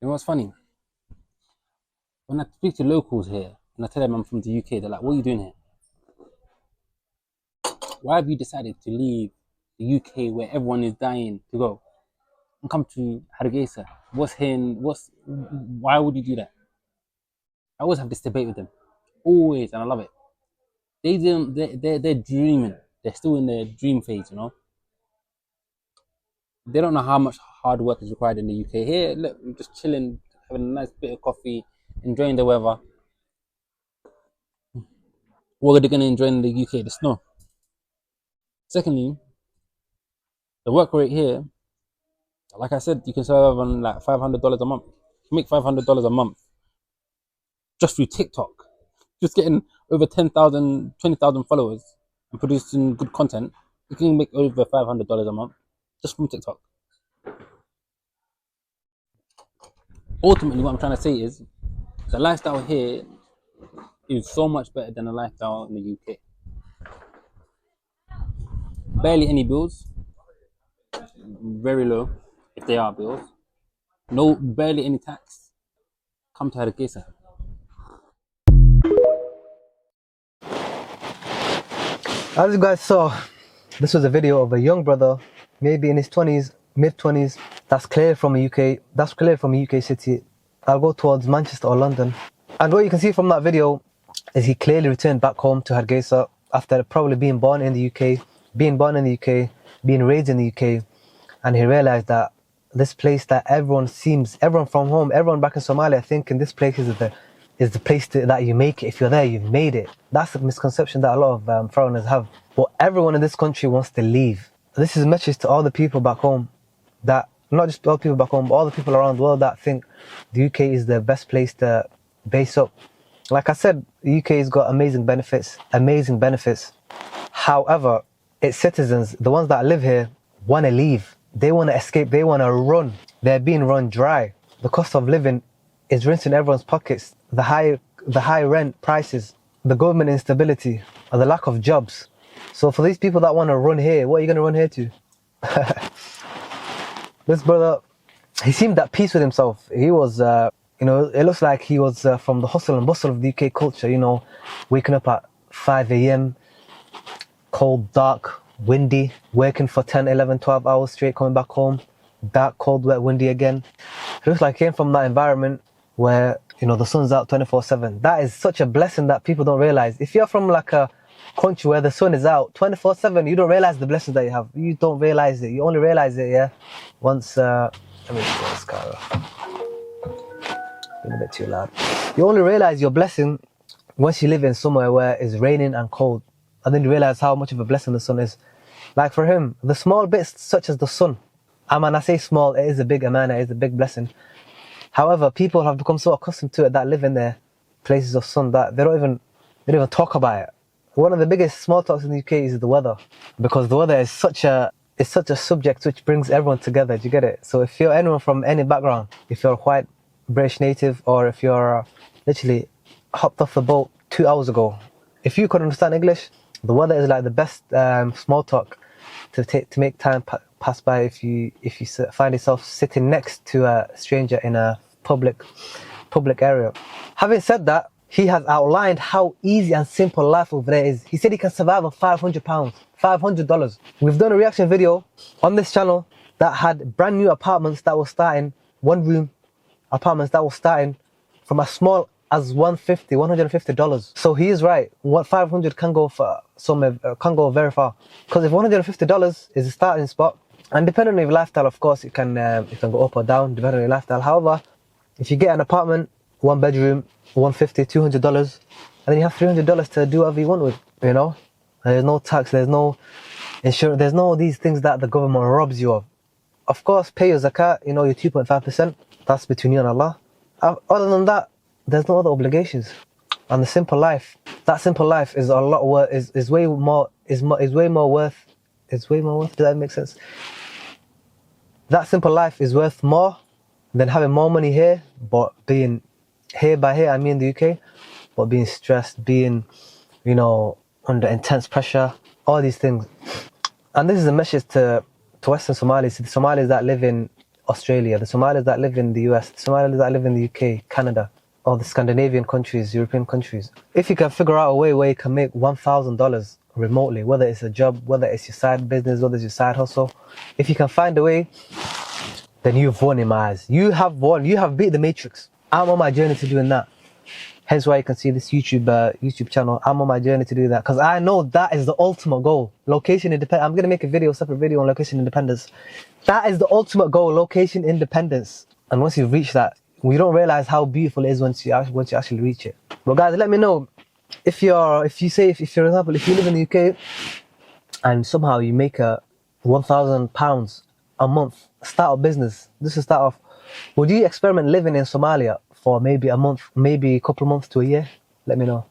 You know what's funny? When I speak to locals here and I tell them I'm from the UK, they're like, "What are you doing here? Why have you decided to leave the UK where everyone is dying to go and come to Hargeisa? What's here? Why would you do that?" I always have this debate with them, always, and I love it. They didn't. They're dreaming. They're still in their dream phase. They don't know how much hard work is required in the UK. Here, look, I'm just chilling, having a nice bit of coffee, enjoying the weather. What are they going to enjoy in the UK? The snow. Secondly, the work rate here, like I said, you can survive on like $500 a month. You make $500 a month just through TikTok, just getting over 10,000, 20,000 followers and producing good content. You can make over $500 a month just from TikTok. Ultimately, what I'm trying to say is the lifestyle here is so much better than the lifestyle in the UK. Barely any bills, very low if they are bills. No, barely any tax. Come to Hargeisa. As you guys saw, this was a video of a young brother, maybe in his 20s, mid 20s, that's clear from a UK city. I'll go towards Manchester or London. And what you can see from that video is he clearly returned back home to Hargeisa after probably being born in the UK, being raised in the UK, and he realized that this place that everyone from home, everyone back in Somalia thinking this place is the place that you make it. If you're there, you've made it. That's the misconception that a lot of foreigners have. But everyone in this country wants to leave. This is a message to all the people back home, that not just all people back home, but all the people around the world that think the UK is the best place to base up. Like I said, the UK has got amazing benefits. However, its citizens, the ones that live here, want to leave. They want to escape. They want to run. They're being run dry. The cost of living is rinsing everyone's pockets. The high rent prices, the government instability, and the lack of jobs. So for these people that want to run here, what are you going to run here to? This brother, he seemed at peace with himself. He was, it looks like he was from the hustle and bustle of the UK culture, waking up at 5 a.m, cold, dark, windy, working for 10, 11, 12 hours straight, coming back home, dark, cold, wet, windy again. It looks like he came from that environment where, the sun's out 24/7. That is such a blessing that people don't realize. If you're from like a country where the sun is out 24/7, you don't realize the blessings that you have. You don't realize it. You only realize it, once, let me turn this car off. Been a bit too loud. You only realize your blessing once you live in somewhere where it's raining and cold. And then you realize how much of a blessing the sun is. Like for him, the small bits such as the sun. I say small, it is a big amana, it is a big blessing. However, people have become so accustomed to it that live in their places of sun that they don't even talk about it. One of the biggest small talks in the UK is the weather, because the weather is such a subject which brings everyone together. Do you get it? So if you're anyone from any background, if you're a white British native, or if you're literally hopped off the boat 2 hours ago, if you could understand English, the weather is like the best small talk to make time pass by if you find yourself sitting next to a stranger in a public area. Having said that, he has outlined how easy and simple life over there is. He said he can survive on £500, $500. We've done a reaction video on this channel that had brand new apartments that were starting, one-room apartments that were starting from as small as $150. So he is right. What 500 can go for can go very far. Because if $150 is a starting spot, and depending on your lifestyle, of course, it can go up or down depending on your lifestyle. However, if you get an apartment, one bedroom, $150, $200, and then you have $300 to do whatever you want with, There's no tax, there's no insurance, there's no these things that the government robs you of. Of course, pay your zakat, your 2.5%. That's between you and Allah. Other than that, there's no other obligations. And that simple life is a lot worth. Is way more worth. Does that make sense? That simple life is worth more than having more money here, but being here by here, I mean the UK, but being stressed, being, under intense pressure, all these things. And this is a message to Western Somalis, the Somalis that live in Australia, the Somalis that live in the US, the Somalis that live in the UK, Canada, or the Scandinavian countries, European countries. If you can figure out a way where you can make $1,000 remotely, whether it's a job, whether it's your side business, whether it's your side hustle, if you can find a way, then you've won in my eyes. You have won. You have beat the matrix. I'm on my journey to doing that. Hence why you can see this YouTube channel. I'm on my journey to do that because I know that is the ultimate goal. Location independence. I'm gonna make a separate video on location independence. That is the ultimate goal, location independence. And once you reach that, we don't realize how beautiful it is once you actually reach it. But guys, let me know if for example, if you live in the UK and somehow you make £1,000 a month, start a business. This is start off. Would you experiment living in Somalia for maybe a month, maybe a couple of months to a year? Let me know.